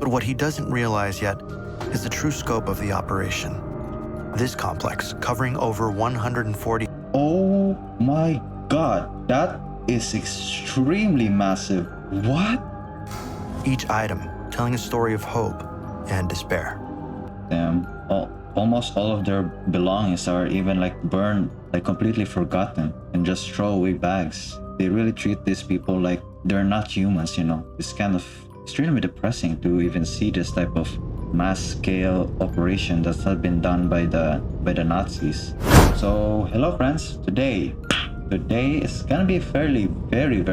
But what he doesn't realize yet is the true scope of the operation. This complex, covering over 140... Oh my god, that is extremely massive. What? Each item telling a story of hope and despair. Damn, almost all of their belongings are even like burned, like completely forgotten, and just throw away bags. They really treat these people like they're not humans, you know. It's kind of extremely depressing to even see this type of mass-scale operation that has been done by the Nazis. So hello friends, today is gonna be very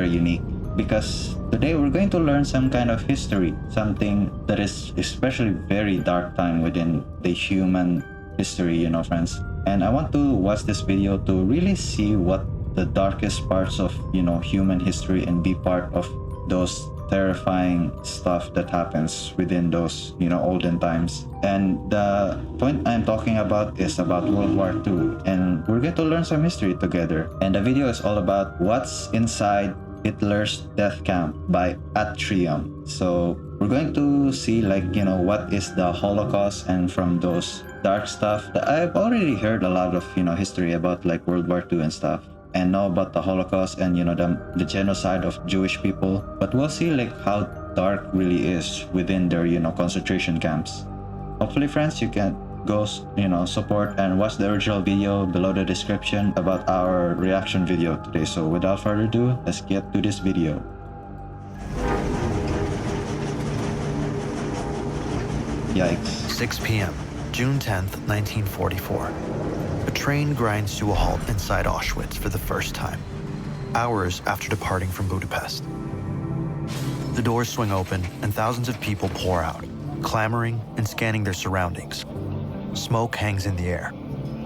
unique, because today we're going to learn some kind of history, something that is especially very dark time within the human history, you know friends. And I want to watch this video to really see what the darkest parts of, you know, human history, and be part of those terrifying stuff that happens within those, you know, olden times. And the point I'm talking about is about World War II, and we're going to learn some history together. And the video is all about what's inside Hitler's death camp by Atrium. So we're going to see, like, you know, what is the Holocaust, and from those dark stuff that I've already heard a lot of, you know, history about, like World War II and stuff, and know about the Holocaust and, you know, the genocide of Jewish people. But we'll see like how dark really is within their, you know, concentration camps. Hopefully friends, you can go, you know, support and watch the original video below the description about our reaction video today. So without further ado, let's get to this video. Yikes. 6 p.m., June 10th, 1944. A train grinds to a halt inside Auschwitz for the first time, hours after departing from Budapest. The doors swing open and thousands of people pour out, clamoring and scanning their surroundings. Smoke hangs in the air,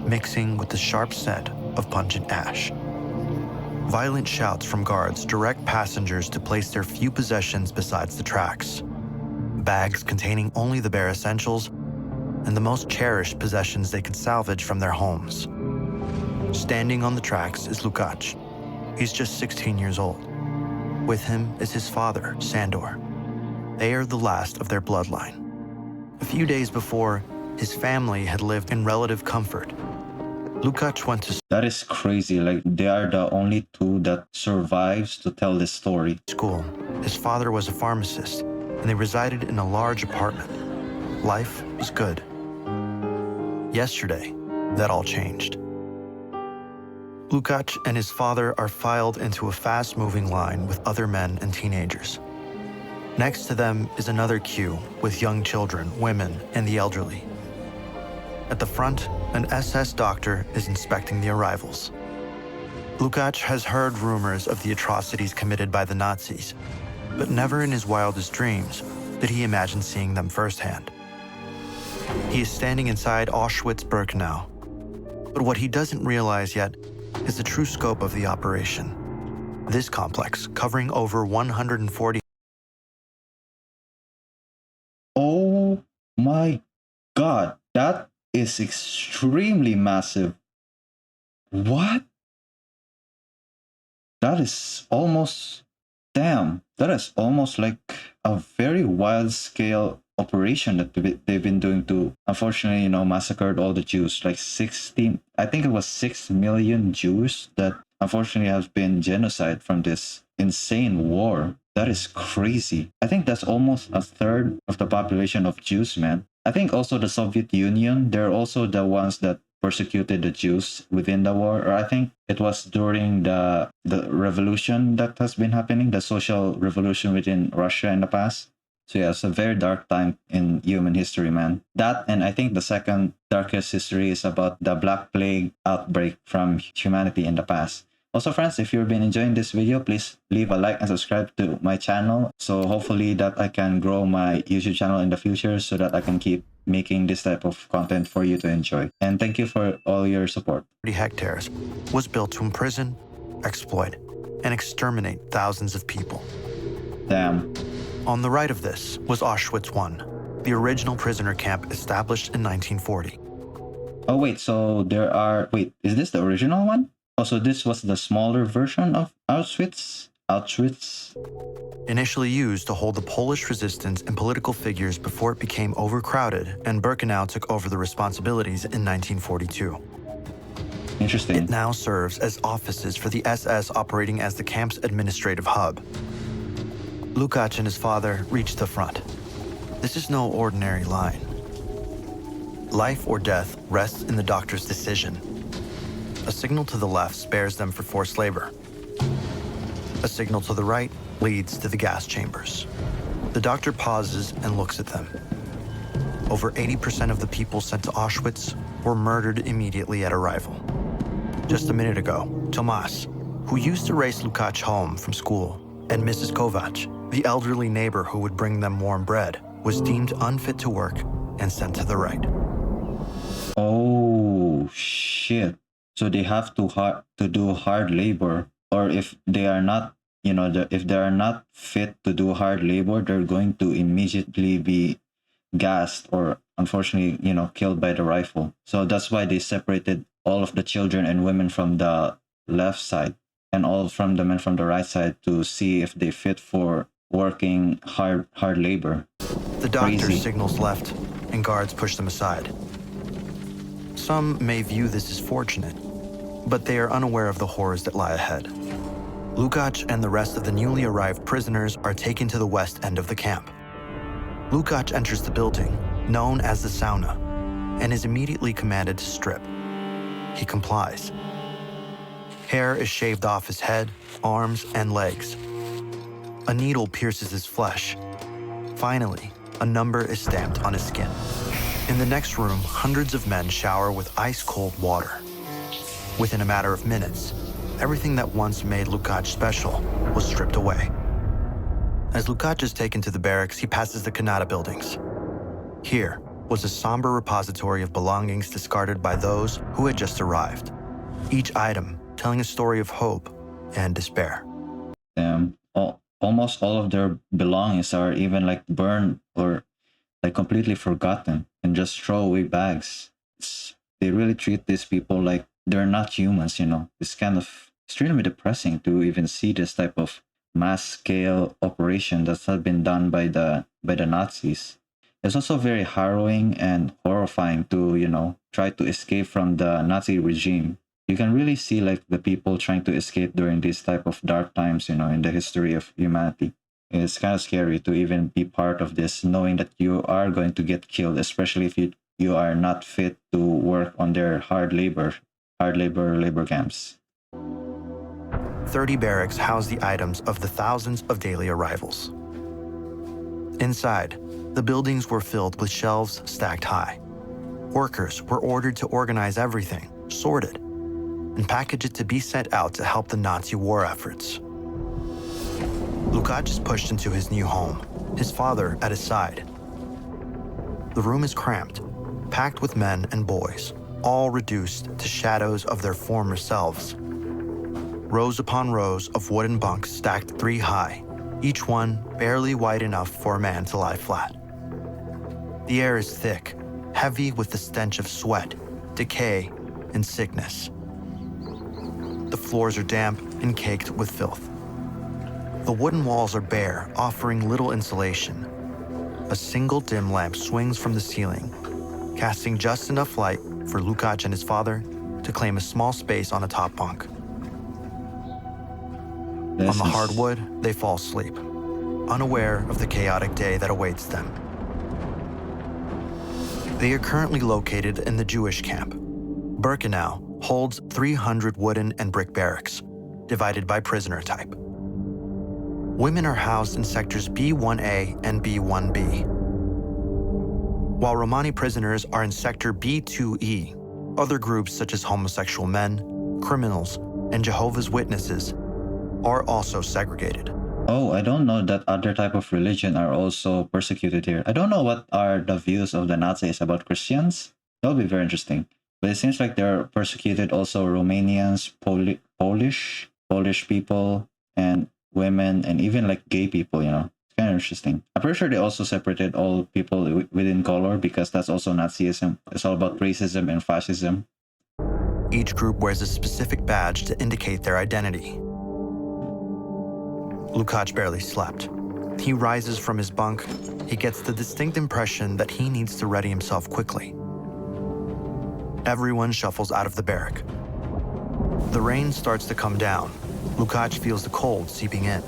mixing with the sharp scent of pungent ash. Violent shouts from guards direct passengers to place their few possessions besides the tracks. Bags containing only the bare essentials and the most cherished possessions they could salvage from their homes. Standing on the tracks is Lukács. He's just 16 years old. With him is his father, Sándor. They are the last of their bloodline. A few days before, his family had lived in relative comfort. Lukács went to That is crazy, like they are the only two that survives to tell this story. School. His father was a pharmacist, and they resided in a large apartment. Life was good. Yesterday, that all changed. Lukács and his father are filed into a fast-moving line with other men and teenagers. Next to them is another queue with young children, women, and the elderly. At the front, an SS doctor is inspecting the arrivals. Lukács has heard rumors of the atrocities committed by the Nazis, but never in his wildest dreams did he imagine seeing them firsthand. He is standing inside Auschwitz-Birkenau, but what he doesn't realize yet is the true scope of the operation. This complex, covering over 140... Oh my god, that is extremely massive. What? That is almost... Damn, that is almost like a very wild scale operation that they've been doing to, unfortunately, you know, massacred all the Jews. Like 16, I think it was 6 million Jews that unfortunately have been genocide from this insane war. That is crazy. I think that's almost a third of the population of Jews, man. I think also the Soviet Union, they're also the ones that persecuted the Jews within the war. Or I think it was during the revolution that has been happening, the social revolution within Russia in the past. So yeah, it's a very dark time in human history, man. That, and I think the second darkest history is about the Black Plague outbreak from humanity in the past. Also friends, if you've been enjoying this video, please leave a like and subscribe to my channel. So hopefully that I can grow my YouTube channel in the future so that I can keep making this type of content for you to enjoy. And thank you for all your support. 30 hectares was built to imprison, exploit, and exterminate thousands of people. Damn. On the right of this was Auschwitz I, the original prisoner camp established in 1940. Oh wait, so there are... Wait, is this the original one? Also, this was the smaller version of Auschwitz? Auschwitz? Initially used to hold the Polish resistance and political figures before it became overcrowded and Birkenau took over the responsibilities in 1942. Interesting. It now serves as offices for the SS operating as the camp's administrative hub. Lukács and his father reached the front. This is no ordinary line. Life or death rests in the doctor's decision. A signal to the left spares them for forced labor. A signal to the right leads to the gas chambers. The doctor pauses and looks at them. Over 80% of the people sent to Auschwitz were murdered immediately at arrival. Just a minute ago, Tomas, who used to race Lukács home from school, and Mrs. Kovac, the elderly neighbor who would bring them warm bread, was deemed unfit to work and sent to the right. Oh shit! So they have to do hard labor, or if they are not, if they are not fit to do hard labor, they're going to immediately be gassed or unfortunately, killed by the rifle. So that's why they separated all of the children and women from the left side and all from the men from the right side to see if they fit for working hard labor. The doctor Crazy. signals left and guards push them aside. Some may view this as fortunate, but they are unaware of the horrors that lie ahead. Lukács and the rest of the newly arrived prisoners are taken to the west end of the camp. Lukács enters the building, known as the sauna, and is immediately commanded to strip. He complies. Hair is shaved off his head, arms, and legs. A needle pierces his flesh. Finally, a number is stamped on his skin. In the next room, hundreds of men shower with ice-cold water. Within a matter of minutes, everything that once made Lukács special was stripped away. As Lukács is taken to the barracks, he passes the Kanata buildings. Here was a somber repository of belongings discarded by those who had just arrived, each item telling a story of hope and despair. Almost all of their belongings are even burned or completely forgotten and just throwaway bags. They really treat these people like they're not humans, It's kind of extremely depressing to even see this type of mass scale operation that's not been done by the Nazis. It's also very harrowing and horrifying to, try to escape from the Nazi regime. You can really see the people trying to escape during these type of dark times, in the history of humanity. It's kind of scary to even be part of this, knowing that you are going to get killed, especially if you are not fit to work on their hard labor camps. 30 barracks house the items of the thousands of daily arrivals. Inside, the buildings were filled with shelves stacked high. Workers were ordered to organize everything, sort it, and package it to be sent out to help the Nazi war efforts. Lukács is pushed into his new home, his father at his side. The room is cramped, packed with men and boys, all reduced to shadows of their former selves. Rows upon rows of wooden bunks stacked 3 high, each one barely wide enough for a man to lie flat. The air is thick, heavy with the stench of sweat, decay, and sickness. The floors are damp and caked with filth. The wooden walls are bare, offering little insulation. A single dim lamp swings from the ceiling, casting just enough light for Lukács and his father to claim a small space on a top bunk. On the hardwood, they fall asleep, unaware of the chaotic day that awaits them. They are currently located in the Jewish camp. Birkenau holds 300 wooden and brick barracks, divided by prisoner type. Women are housed in sectors B1A and B1B, while Romani prisoners are in sector B2E. Other groups such as homosexual men, criminals, and Jehovah's Witnesses are also segregated. Oh, I don't know that other type of religion are also persecuted here. I don't know what are the views of the Nazis about Christians. That would be very interesting. But it seems like they're persecuted also Romanians, Polish people, and women, and even gay people, It's kind of interesting. I'm pretty sure they also separated all people within color because that's also Nazism. It's all about racism and fascism. Each group wears a specific badge to indicate their identity. Lukács barely slept. He rises from his bunk. He gets the distinct impression that he needs to ready himself quickly. Everyone shuffles out of the barrack. The rain starts to come down. Lukács feels the cold seeping in.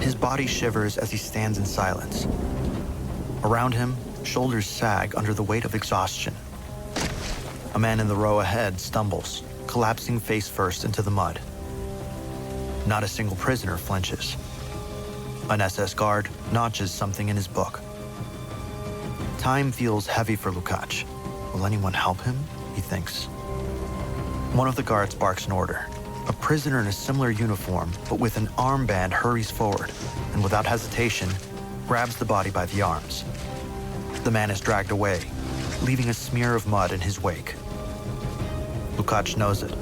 His body shivers as he stands in silence. Around him, shoulders sag under the weight of exhaustion. A man in the row ahead stumbles, collapsing face first into the mud. Not a single prisoner flinches. An SS guard notches something in his book. Time feels heavy for Lukács. Will anyone help him? He thinks. One of the guards barks an order. A prisoner in a similar uniform, but with an armband, hurries forward and without hesitation, grabs the body by the arms. The man is dragged away, leaving a smear of mud in his wake. Lukács knows it.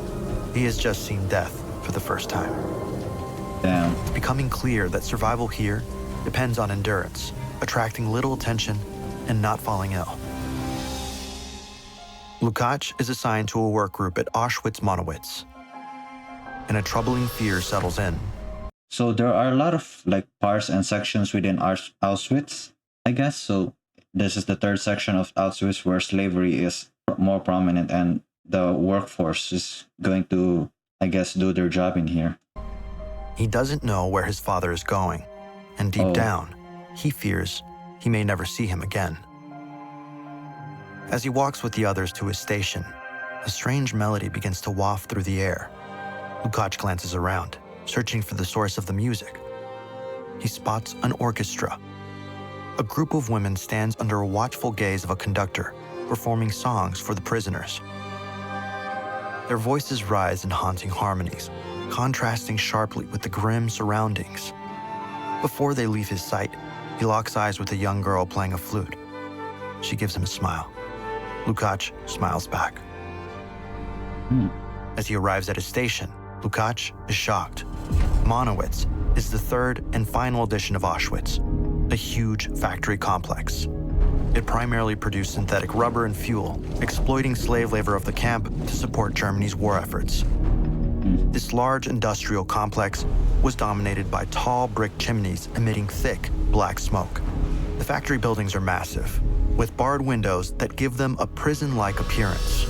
He has just seen death for the first time. Damn. It's becoming clear that survival here depends on endurance, attracting little attention, and not falling ill. Lukács is assigned to a work group at Auschwitz-Monowitz, and a troubling fear settles in. So there are a lot of like parts and sections within Auschwitz, I guess. So this is the third section of Auschwitz where slavery is more prominent and the workforce is going to, I guess, do their job in here. He doesn't know where his father is going, and deep down, he fears he may never see him again. As he walks with the others to his station, a strange melody begins to waft through the air. Lukács glances around, searching for the source of the music. He spots an orchestra. A group of women stands under a watchful gaze of a conductor, performing songs for the prisoners. Their voices rise in haunting harmonies, contrasting sharply with the grim surroundings. Before they leave his sight, he locks eyes with a young girl playing a flute. She gives him a smile. Lukács smiles back. As he arrives at his station, Lukács is shocked. Monowitz is the third and final edition of Auschwitz, a huge factory complex. It primarily produced synthetic rubber and fuel, exploiting slave labor of the camp to support Germany's war efforts. This large industrial complex was dominated by tall brick chimneys emitting thick, black smoke. The factory buildings are massive, with barred windows that give them a prison-like appearance.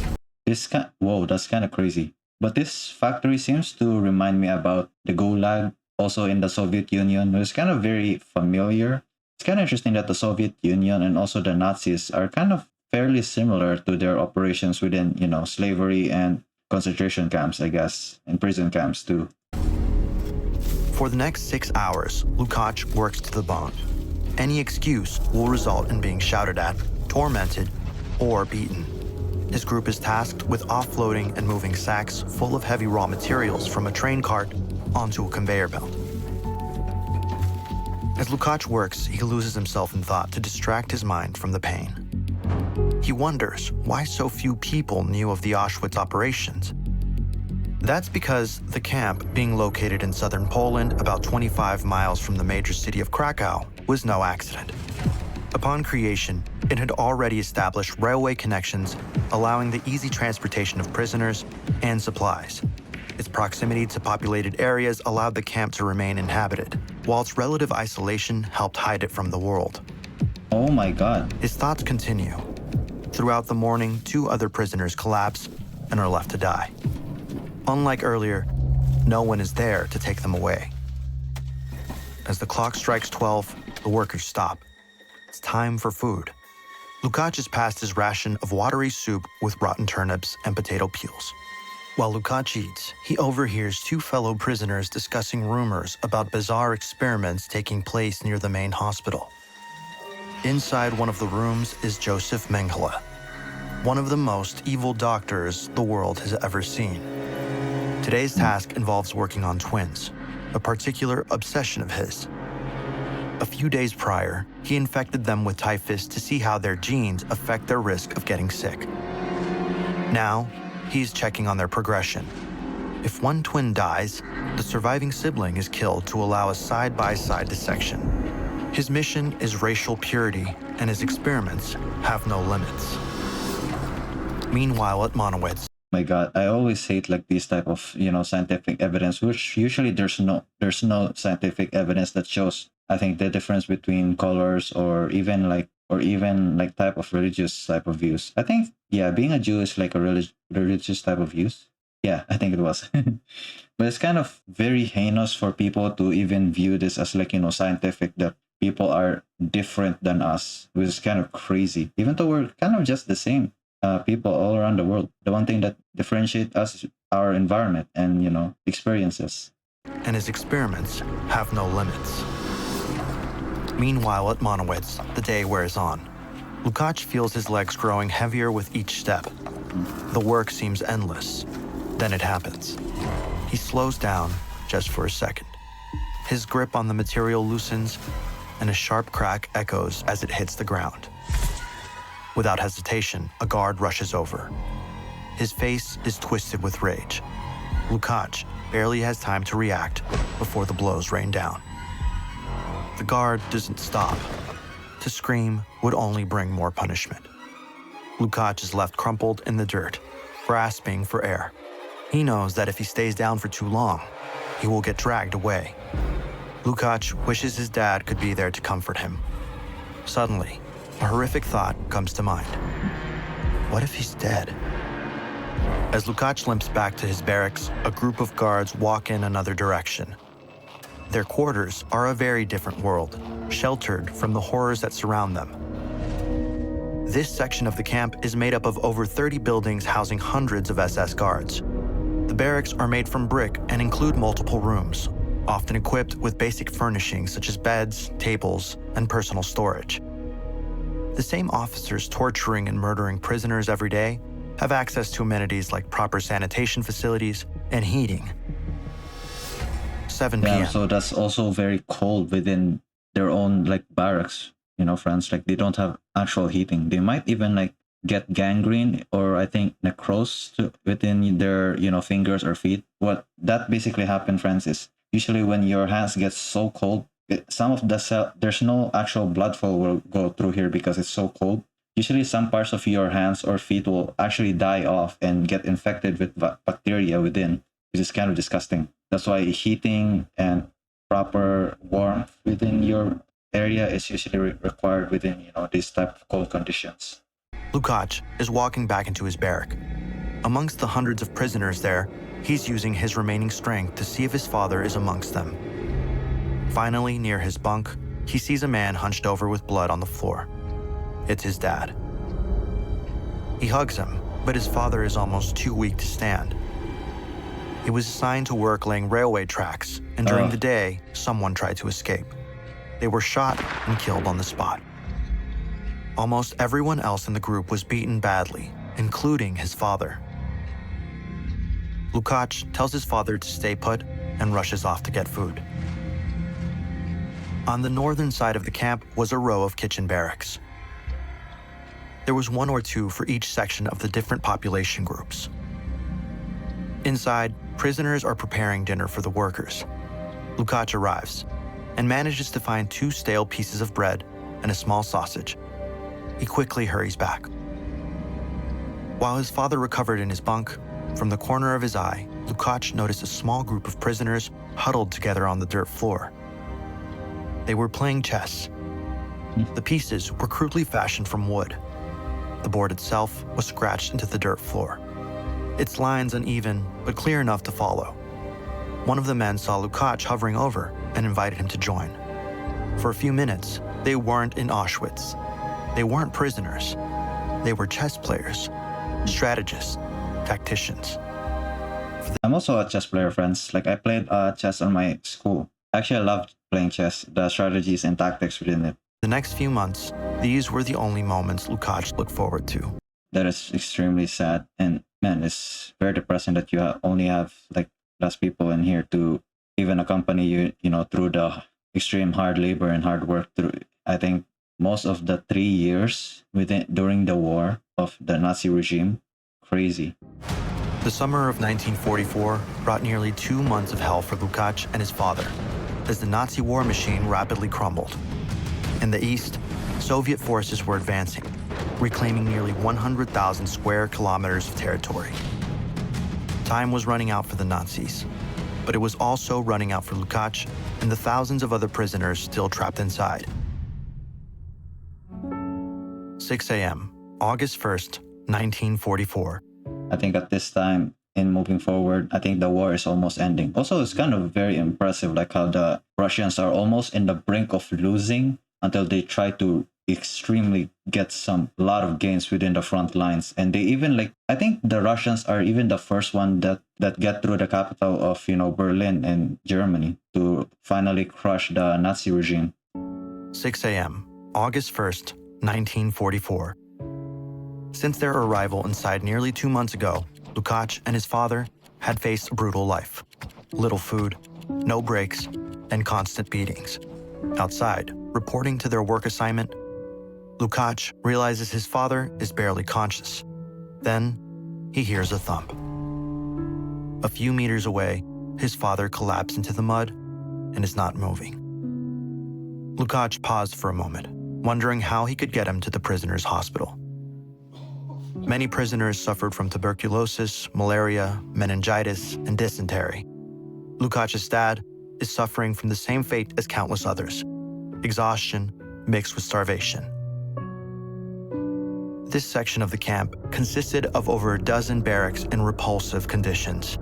Whoa, that's kind of crazy. But this factory seems to remind me about the Gulag, also in the Soviet Union. It's kind of very familiar. It's kind of interesting that the Soviet Union and also the Nazis are kind of fairly similar to their operations within, slavery and concentration camps, I guess, and prison camps too. For the next 6 hours, Lukács works to the bone. Any excuse will result in being shouted at, tormented, or beaten. His group is tasked with offloading and moving sacks full of heavy raw materials from a train cart onto a conveyor belt. As Lukács works, he loses himself in thought to distract his mind from the pain. He wonders why so few people knew of the Auschwitz operations. That's because the camp, being located in southern Poland, about 25 miles from the major city of Krakow, was no accident. Upon creation, it had already established railway connections, allowing the easy transportation of prisoners and supplies. Its proximity to populated areas allowed the camp to remain inhabited, while its relative isolation helped hide it from the world. Oh my God. His thoughts continue. Throughout the morning, 2 other prisoners collapse and are left to die. Unlike earlier, no one is there to take them away. As the clock strikes 12, the workers stop. It's time for food. Lukács is passed his ration of watery soup with rotten turnips and potato peels. While Lukács eats, he overhears 2 fellow prisoners discussing rumors about bizarre experiments taking place near the main hospital. Inside one of the rooms is Joseph Mengele, one of the most evil doctors the world has ever seen. Today's task involves working on twins, a particular obsession of his. A few days prior, he infected them with typhus to see how their genes affect their risk of getting sick. Now, he's checking on their progression. If one twin dies, the surviving sibling is killed to allow a side-by-side dissection. His mission is racial purity, and his experiments have no limits. Meanwhile, at Monowitz, My God, I always hate like these type of scientific evidence, which usually there's no scientific evidence that shows. I think the difference between colors or even like type of religious type of views. I think yeah, being a Jew is like a religious type of views. Yeah, I think it was. But it's kind of very heinous for people to even view this as like scientific, that people are different than us, which is kind of crazy. Even though we're kind of just the same people all around the world. The one thing that differentiates us is our environment and experiences. And his experiments have no limits. Meanwhile, at Monowitz, the day wears on. Lukács feels his legs growing heavier with each step. The work seems endless. Then it happens. He slows down just for a second. His grip on the material loosens, and a sharp crack echoes as it hits the ground. Without hesitation, a guard rushes over. His face is twisted with rage. Lukács barely has time to react before the blows rain down. The guard doesn't stop. To scream would only bring more punishment. Lukács is left crumpled in the dirt, grasping for air. He knows that if he stays down for too long, he will get dragged away. Lukács wishes his dad could be there to comfort him. Suddenly, a horrific thought comes to mind. What if he's dead? As Lukács limps back to his barracks, a group of guards walk in another direction. Their quarters are a very different world, sheltered from the horrors that surround them. This section of the camp is made up of over 30 buildings housing hundreds of SS guards. The barracks are made from brick and include multiple rooms, often equipped with basic furnishings such as beds, tables, and personal storage. The same officers torturing and murdering prisoners every day have access to amenities like proper sanitation facilities and heating. 7 p.m. Yeah, so that's also very cold within their own like barracks, France. Like they don't have actual heating. They might even like get gangrene or I think necrosis within their fingers or feet. What that basically happen, friends, is usually when your hands get so cold, some of the cell, there's no actual blood flow will go through here because it's so cold. Usually some parts of your hands or feet will actually die off and get infected with bacteria within, which is kind of disgusting. That's why heating and proper warmth within your area is usually required within these type of cold conditions. Lukács is walking back into his barrack. Amongst the hundreds of prisoners there, he's using his remaining strength to see if his father is amongst them. Finally, near his bunk, he sees a man hunched over with blood on the floor. It's his dad. He hugs him, but his father is almost too weak to stand. He was assigned to work laying railway tracks, and during the day, someone tried to escape. They were shot and killed on the spot. Almost everyone else in the group was beaten badly, including his father. Lukács tells his father to stay put and rushes off to get food. On the northern side of the camp was a row of kitchen barracks. There was one or two for each section of the different population groups. Inside, prisoners are preparing dinner for the workers. Lukács arrives and manages to find 2 stale pieces of bread and a small sausage. He quickly hurries back. While his father recovered in his bunk, from the corner of his eye, Lukács noticed a small group of prisoners huddled together on the dirt floor. They were playing chess. The pieces were crudely fashioned from wood. The board itself was scratched into the dirt floor. Its lines uneven, but clear enough to follow. One of the men saw Lukács hovering over and invited him to join. For a few minutes, they weren't in Auschwitz. They weren't prisoners. They were chess players, strategists, tacticians. I'm also a chess player, friends. Like I played chess on my school. Actually, I loved playing chess, the strategies and tactics within it. The next few months, these were the only moments Lukács looked forward to. That is extremely sad, and man, it's very depressing that you only have like less people in here to even accompany you, through the extreme hard labor and hard work. Through, I think most of the 3 years during the war of the Nazi regime, crazy. The summer of 1944 brought nearly 2 months of hell for Lukács and his father, as the Nazi war machine rapidly crumbled. In the east, Soviet forces were advancing, reclaiming nearly 100,000 square kilometers of territory. Time was running out for the Nazis, but it was also running out for Lukács and the thousands of other prisoners still trapped inside. 6 a.m., August 1st, 1944. I think at this time, in moving forward, I think the war is almost ending. Also, it's kind of very impressive, like how the Russians are almost in the brink of losing until they try to extremely get a lot of gains within the front lines. And they even I think the Russians are even the first one that get through the capital of, Berlin and Germany to finally crush the Nazi regime. 6 a.m., August 1st, 1944. Since their arrival inside nearly 2 months ago, Lukács and his father had faced a brutal life. Little food, no breaks, and constant beatings. Outside, reporting to their work assignment, Lukács realizes his father is barely conscious. Then, he hears a thump. A few meters away, his father collapsed into the mud and is not moving. Lukács paused for a moment, wondering how he could get him to the prisoner's hospital. Many prisoners suffered from tuberculosis, malaria, meningitis, and dysentery. Lukács' dad is suffering from the same fate as countless others: exhaustion mixed with starvation. This section of the camp consisted of over a dozen barracks in repulsive conditions.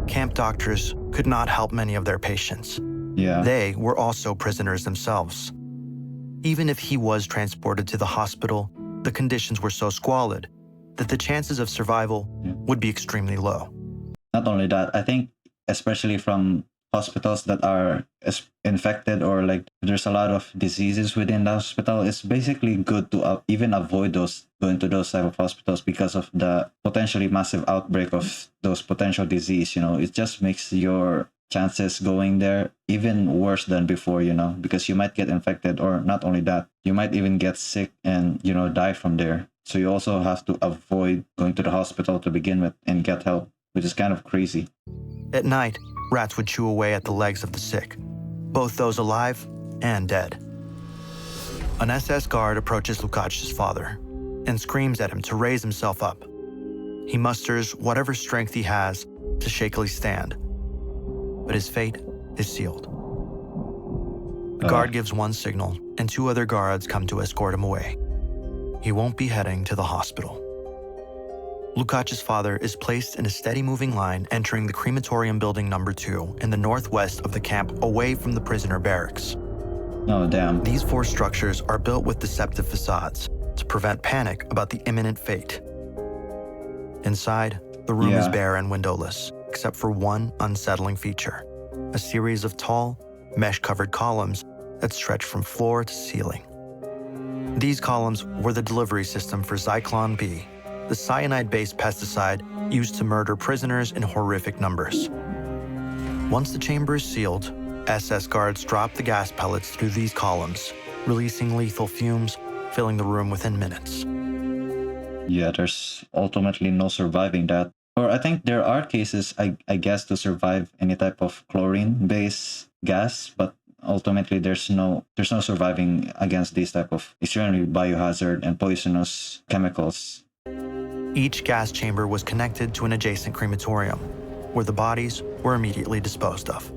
Camp doctors could not help many of their patients. Yeah. They were also prisoners themselves. Even if he was transported to the hospital, the conditions were so squalid that the chances of survival would be extremely low. Not only that, I think especially from hospitals that are infected or there's a lot of diseases within the hospital, it's basically good to even avoid going to those type of hospitals because of the potentially massive outbreak of those potential disease. It just makes your chances going there even worse than before, because you might get infected, or not only that, you might even get sick and, die from there. So you also have to avoid going to the hospital to begin with and get help, which is kind of crazy. At night, rats would chew away at the legs of the sick, both those alive and dead. An SS guard approaches Lukács' father and screams at him to raise himself up. He musters whatever strength he has to shakily stand, but his fate is sealed. The guard gives one signal, and 2 other guards come to escort him away. He won't be heading to the hospital. Lukács' father is placed in a steady-moving line entering the crematorium building number 2 in the northwest of the camp, away from the prisoner barracks. Oh, damn. These 4 structures are built with deceptive facades to prevent panic about the imminent fate. Inside, the room is bare and windowless, except for one unsettling feature: a series of tall, mesh-covered columns that stretch from floor to ceiling. These columns were the delivery system for Zyklon B, the cyanide-based pesticide used to murder prisoners in horrific numbers. Once the chamber is sealed, SS guards drop the gas pellets through these columns, releasing lethal fumes, filling the room within minutes. Yeah, there's ultimately no surviving that. Or I think there are cases, I guess, to survive any type of chlorine-based gas, but ultimately there's no surviving against these type of extremely biohazard and poisonous chemicals. Each gas chamber was connected to an adjacent crematorium, where the bodies were immediately disposed of.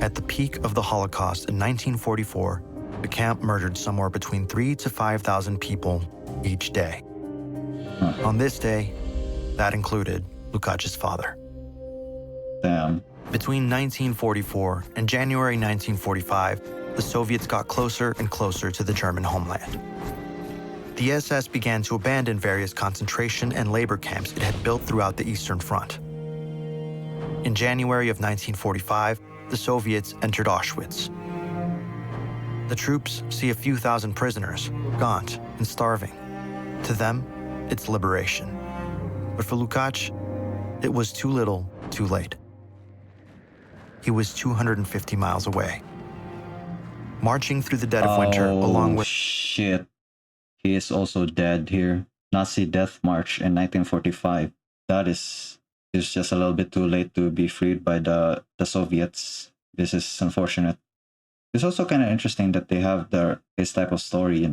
At the peak of the Holocaust in 1944, the camp murdered somewhere between 3,000 to 5,000 people each day. On this day, that included Lukács' father. Damn. Between 1944 and January 1945, the Soviets got closer and closer to the German homeland. The SS began to abandon various concentration and labor camps it had built throughout the Eastern Front. In January of 1945, the Soviets entered Auschwitz. The troops see a few thousand prisoners, gaunt and starving. To them, it's liberation. But for Lukács, it was too little, too late. He was 250 miles away. Marching through the dead of winter along with... shit. He is also dead here. Nazi Death March in 1945. That is just a little bit too late to be freed by the Soviets. This is unfortunate. It's also kind of interesting that they have his type of story,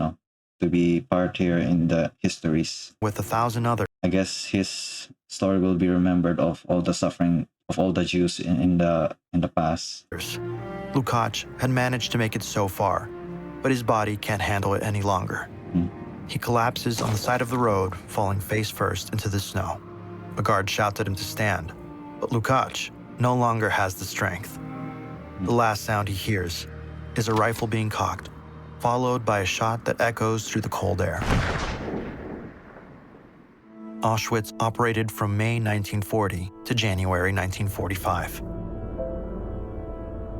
to be part here in the histories. with 1,000 others. I guess his story will be remembered of all the suffering of all the Jews in the past. Lukács had managed to make it so far, but his body can't handle it any longer. He collapses on the side of the road, falling face first into the snow. A guard shouts at him to stand, but Lukács no longer has the strength. The last sound he hears is a rifle being cocked, followed by a shot that echoes through the cold air. Auschwitz operated from May 1940 to January 1945.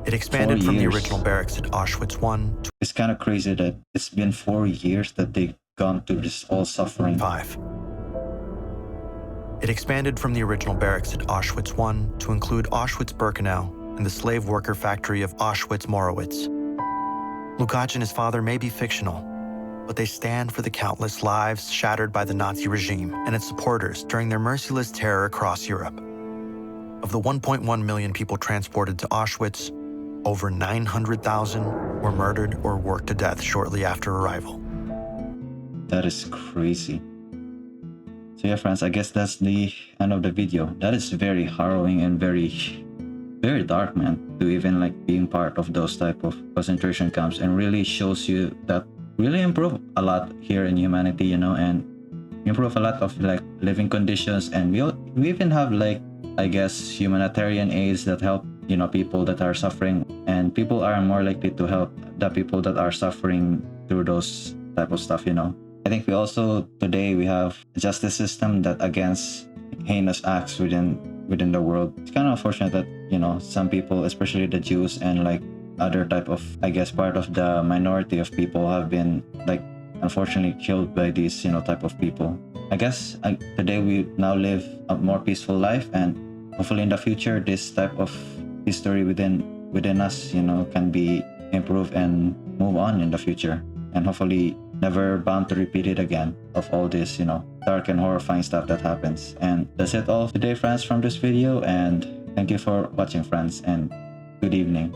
It expanded 4 from the years. original barracks at Auschwitz I to It's kind of crazy that it's been 4 years that they've gone through this all suffering. 5. It expanded from the original barracks at Auschwitz I to include Auschwitz-Birkenau and the slave worker factory of Auschwitz-Morowitz. Lukács and his father may be fictional, but they stand for the countless lives shattered by the Nazi regime and its supporters during their merciless terror across Europe. Of the 1.1 million people transported to Auschwitz, over 900,000 were murdered or worked to death shortly after arrival. That is crazy. So yeah, friends, I guess that's the end of the video. That is very harrowing and very dark, man, to even like being part of those type of concentration camps, and really shows you that really improve a lot here in humanity, you know, and improve a lot of like living conditions. And we even have like, I guess, humanitarian aids that help, you know, people that are suffering, and people are more likely to help the people that are suffering through those type of stuff, you know. I think today we have a justice system that against heinous acts within the world. It's kind of unfortunate that, you know, some people, especially the Jews and like other type of, I guess, part of the minority of people have been like unfortunately killed by these, you know, type of people. I guess today we now live a more peaceful life, and hopefully in the future this type of history within us, you know, can be improved and move on in the future, and hopefully never bound to repeat it again of all this, you know, dark and horrifying stuff that happens. And that's it all today, friends, from this video, and thank you for watching, friends, and good evening.